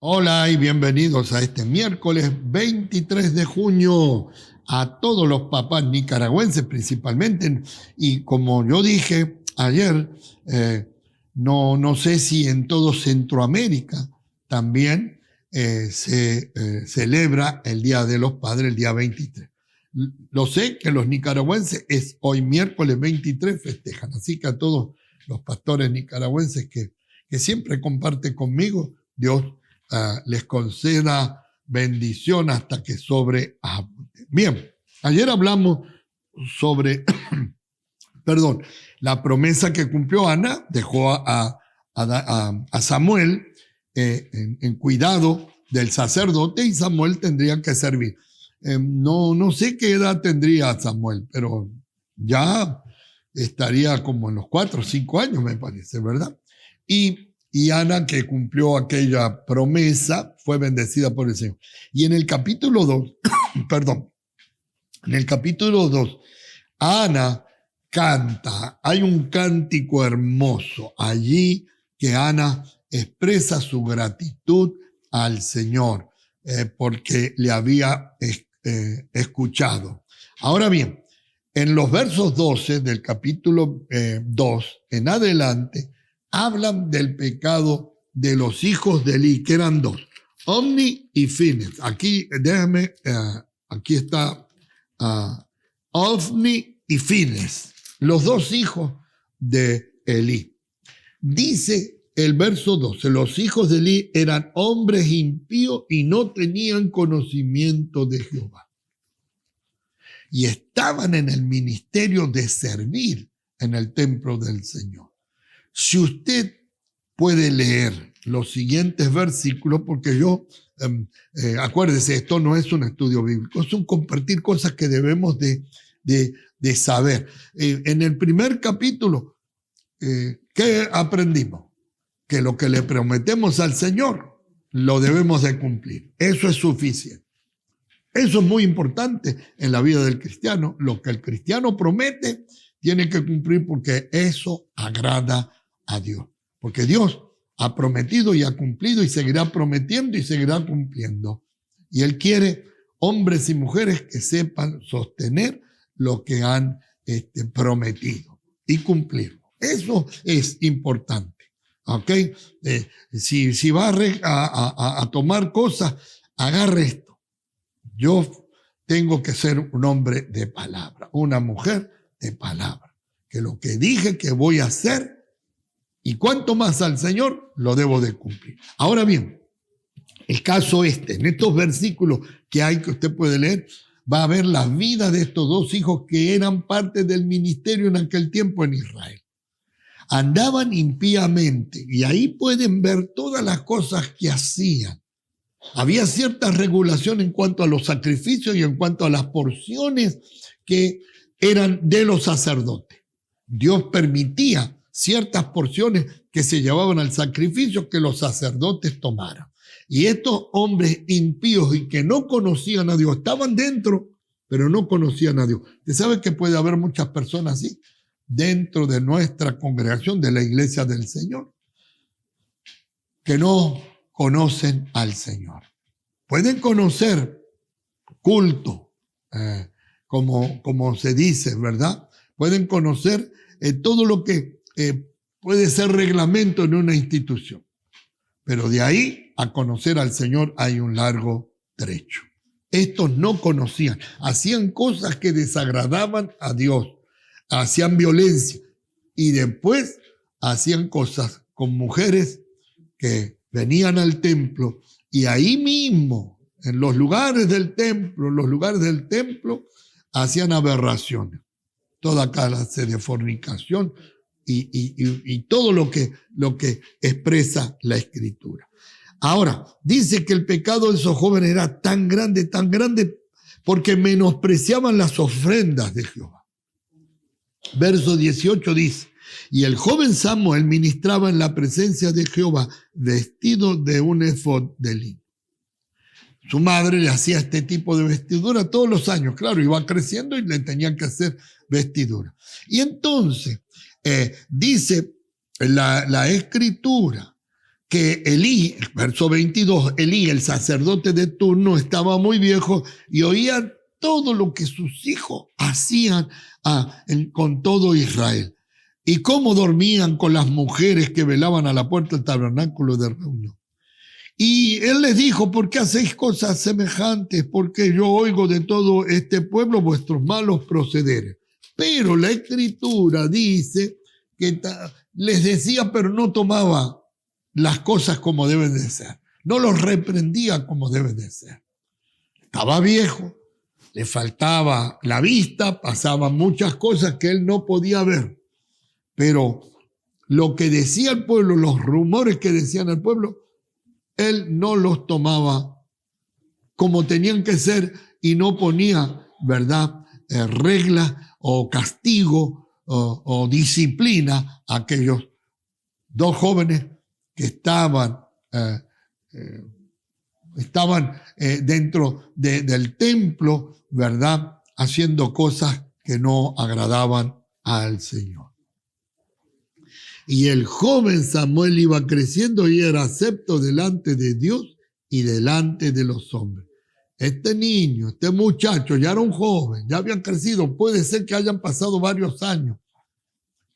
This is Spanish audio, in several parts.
Hola y bienvenidos a este miércoles 23 de junio, a todos los papás nicaragüenses principalmente. Y como yo dije ayer, no sé si en todo Centroamérica también se celebra el Día de los Padres, el día 23. Lo sé que los nicaragüenses es hoy miércoles 23 festejan, así que a todos los pastores nicaragüenses que siempre comparten conmigo, Dios les conceda bendición hasta que sobreabunde. Bien, ayer hablamos sobre, la promesa que cumplió Ana, dejó a Samuel en cuidado del sacerdote y Samuel tendría que servir. No sé qué edad tendría Samuel, pero ya estaría como en los 4 o 5 años, me parece, ¿verdad? Y Ana, que cumplió aquella promesa, fue bendecida por el Señor. Y en el capítulo 2, en el capítulo 2, Ana canta, hay un cántico hermoso allí que Ana expresa su gratitud al Señor porque le había escuchado. Ahora bien, en los versos 12 del capítulo 2 en adelante, hablan del pecado de los hijos de Eli, que eran dos, Ofni y Fines. Aquí, déjame, aquí está Ofni y Fines, los dos hijos de Eli. Dice el verso 12, los hijos de Eli eran hombres impíos y no tenían conocimiento de Jehová. Y estaban en el ministerio de servir en el templo del Señor. Si usted puede leer los siguientes versículos, porque yo, acuérdese, esto no es un estudio bíblico, es un compartir cosas que debemos de saber. En el primer capítulo, ¿qué aprendimos? Que lo que le prometemos al Señor lo debemos de cumplir. Eso es suficiente. Eso es muy importante en la vida del cristiano. Lo que el cristiano promete tiene que cumplir porque eso agrada a Dios. Porque Dios ha prometido y ha cumplido y seguirá prometiendo y seguirá cumpliendo. Y Él quiere hombres y mujeres que sepan sostener lo que han prometido y cumplirlo. Eso es importante. ¿Ok? Si va a tomar cosas, agarre esto. Yo tengo que ser un hombre de palabra, una mujer de palabra. Que lo que dije que voy a hacer, y cuanto más al Señor, lo debo de cumplir. Ahora bien, el caso en estos versículos que hay que usted puede leer, va a ver la vida de estos dos hijos que eran parte del ministerio en aquel tiempo en Israel. Andaban impíamente y ahí pueden ver todas las cosas que hacían. Había cierta regulación en cuanto a los sacrificios y en cuanto a las porciones que eran de los sacerdotes. Dios permitía ciertas porciones que se llevaban al sacrificio que los sacerdotes tomaran. Y estos hombres impíos y que no conocían a Dios, estaban dentro, pero no conocían a Dios. Usted sabe que puede haber muchas personas así dentro de nuestra congregación, de la iglesia del Señor, que no conocen al Señor. Pueden conocer culto, como se dice, ¿verdad? Pueden conocer todo lo que puede ser reglamento en una institución. Pero de ahí a conocer al Señor hay un largo trecho. Estos no conocían, hacían cosas que desagradaban a Dios, hacían violencia y después hacían cosas con mujeres que venían al templo y ahí mismo, en los lugares del templo, hacían aberraciones. Toda clase de fornicación y todo lo que expresa la Escritura. Ahora, dice que el pecado de esos jóvenes era tan grande, porque menospreciaban las ofrendas de Jehová. Verso 18 dice, y el joven Samuel ministraba en la presencia de Jehová vestido de un efod de lino. Su madre le hacía este tipo de vestidura todos los años. Claro, iba creciendo y le tenían que hacer vestidura. Y entonces dice la Escritura que Elí, verso 22, Elí, el sacerdote de turno, estaba muy viejo y oía todo lo que sus hijos hacían con todo Israel. Y cómo dormían con las mujeres que velaban a la puerta del tabernáculo de reunión. Y él les dijo, ¿por qué hacéis cosas semejantes? Porque yo oigo de todo este pueblo vuestros malos procederes. Pero la Escritura dice que les decía, pero no tomaba las cosas como deben de ser. No los reprendía como deben de ser. Estaba viejo, le faltaba la vista, pasaban muchas cosas que él no podía ver. Pero lo que decía el pueblo, los rumores que decían el pueblo, él no los tomaba como tenían que ser y no ponía, ¿verdad?, reglas o castigo o disciplina a aquellos dos jóvenes que estaban dentro del templo, ¿verdad?, haciendo cosas que no agradaban al Señor. Y el joven Samuel iba creciendo y era acepto delante de Dios y delante de los hombres. Este niño, este muchacho, ya era un joven, ya habían crecido, puede ser que hayan pasado varios años.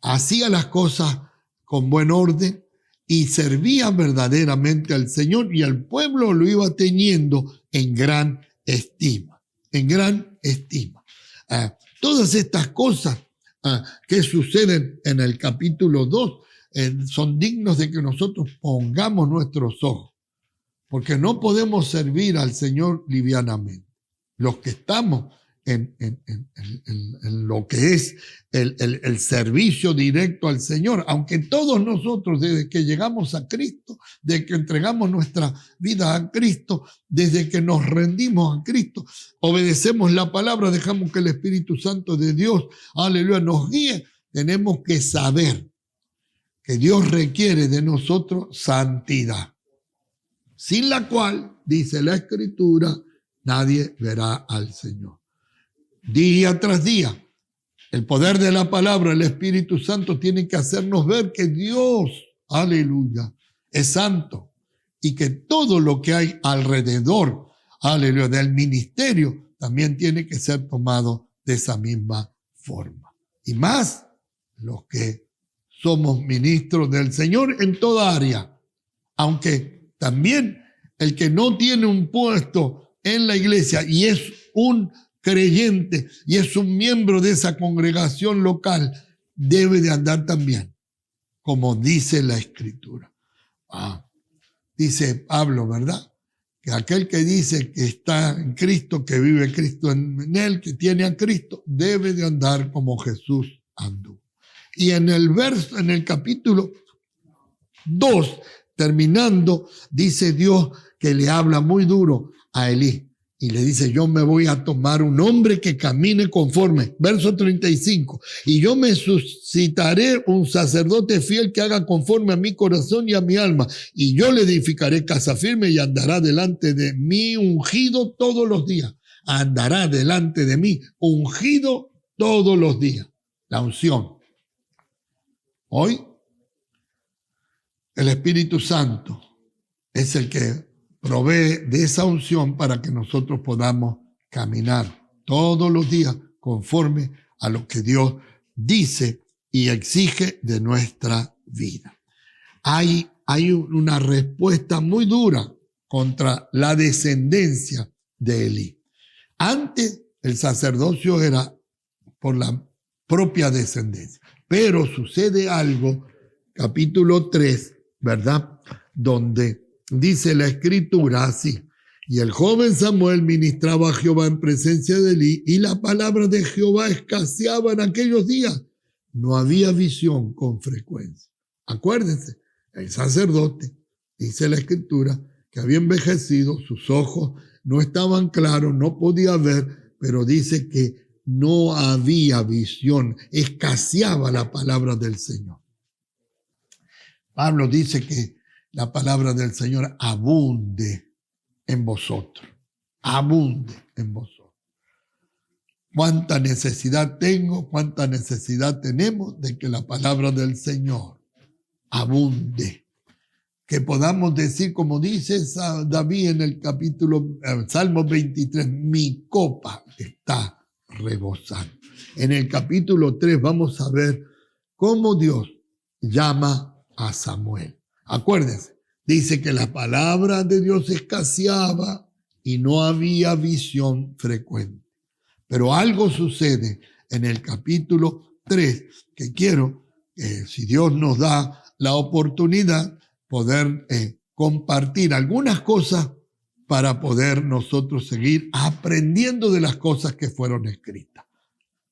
Hacía las cosas con buen orden y servía verdaderamente al Señor, y el pueblo lo iba teniendo en gran estima, en gran estima. Todas estas cosas que suceden en el capítulo 2 son dignos de que nosotros pongamos nuestros ojos, porque no podemos servir al Señor livianamente. Los que estamos en lo que es el servicio directo al Señor, aunque todos nosotros desde que llegamos a Cristo, desde que entregamos nuestra vida a Cristo, desde que nos rendimos a Cristo, obedecemos la palabra, dejamos que el Espíritu Santo de Dios, aleluya, nos guíe, tenemos que saber que Dios requiere de nosotros santidad, sin la cual, dice la Escritura, nadie verá al Señor. Día tras día, el poder de la palabra, el Espíritu Santo tiene que hacernos ver que Dios, aleluya, es santo y que todo lo que hay alrededor, aleluya, del ministerio también tiene que ser tomado de esa misma forma. Y más los que somos ministros del Señor en toda área, aunque también el que no tiene un puesto en la iglesia y es un creyente y es un miembro de esa congregación local, debe de andar también, como dice la Escritura. Dice Pablo, ¿verdad?, que aquel que dice que está en Cristo, que vive Cristo en él, que tiene a Cristo, debe de andar como Jesús anduvo. Y en el capítulo 2, terminando, dice Dios que le habla muy duro a Elí. Y le dice, yo me voy a tomar un hombre que camine conforme. Verso 35. Y yo me suscitaré un sacerdote fiel que haga conforme a mi corazón y a mi alma. Y yo le edificaré casa firme y andará delante de mí ungido todos los días. Andará delante de mí ungido todos los días. La unción. Hoy, el Espíritu Santo es el que provee de esa unción para que nosotros podamos caminar todos los días conforme a lo que Dios dice y exige de nuestra vida. Hay una respuesta muy dura contra la descendencia de Elí. Antes el sacerdocio era por la propia descendencia, pero sucede algo, capítulo 3, ¿verdad?, donde dice la Escritura así: y el joven Samuel ministraba a Jehová en presencia de Elí, y la palabra de Jehová escaseaba en aquellos días. No había visión con frecuencia. Acuérdense, el sacerdote, dice la Escritura, que había envejecido, sus ojos no estaban claros, no podía ver, pero dice que no había visión, escaseaba la palabra del Señor. Pablo dice que la palabra del Señor abunde en vosotros. Abunde en vosotros. Cuánta necesidad tengo, cuánta necesidad tenemos de que la palabra del Señor abunde. que podamos decir, como dice David en el Salmo 23, mi copa está rebosando. En el capítulo 3 vamos a ver cómo Dios llama a Samuel. Acuérdense, dice que la palabra de Dios escaseaba y no había visión frecuente. Pero algo sucede en el capítulo 3 que quiero, si Dios nos da la oportunidad, poder compartir algunas cosas para poder nosotros seguir aprendiendo de las cosas que fueron escritas.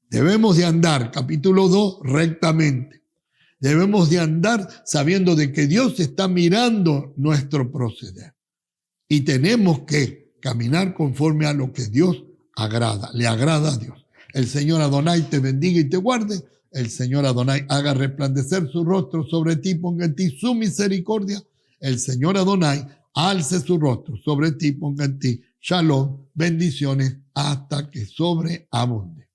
Debemos de andar, capítulo 2, rectamente. Debemos de andar sabiendo de que Dios está mirando nuestro proceder. Y tenemos que caminar conforme a lo que Dios agrada, le agrada a Dios. El Señor Adonai te bendiga y te guarde. El Señor Adonai haga resplandecer su rostro sobre ti, ponga en ti su misericordia. El Señor Adonai alce su rostro sobre ti, ponga en ti shalom, bendiciones hasta que sobreabunde.